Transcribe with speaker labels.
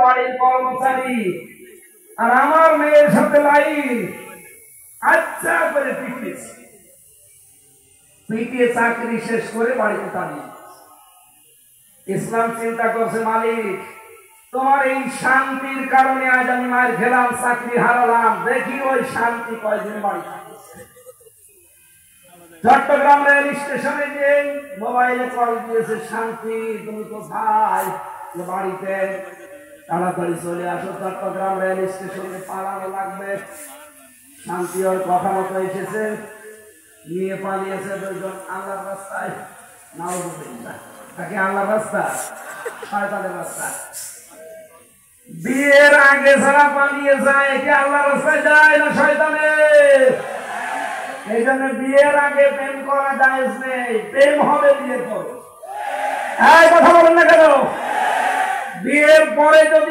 Speaker 1: বাড়ির কর্মচারী আর আমার মেয়ের সাথে লাইন আচ্ছা করে পিটিয়ে চাকরি শেষ করে বাড়িতে টানিয়ে। ইসলাম চিন্তা করছে, মালিক তোমার এই শান্তির কারণে আজ আমি মার খেলাম, চাকরি হারালাম, দেখি ওই শান্তি কয়দিন বাড়ি থাকে। চট্টগ্রাম রেল স্টেশনে গিয়ে মোবাইলে কল দিয়েছে, শান্তি তুমি কোথায়? বাড়িতে, তাড়াতাড়ি চলে আসো, চট্টগ্রাম রেল স্টেশনে পালানো লাগবে। শান্তি ওর কথা মতো এসেছে, নিয়ে পালিয়েছে দুইজন আল্লাহর রাস্তায়। নাউজুবিল্লাহ, তাকে আল্লাহর রাস্তা, শয়তানের রাস্তা। বিয়ের আগে যারা পালিয়ে যায় কি আল্লাহর রাস্তায় যায় না শয়তানের? এই জন্য বিয়ের আগে প্রেম করা জায়েজ নেই, প্রেম হবে বিয়ের পরে। এই কথা বলেন না কেন? বিয়ের পরে যদি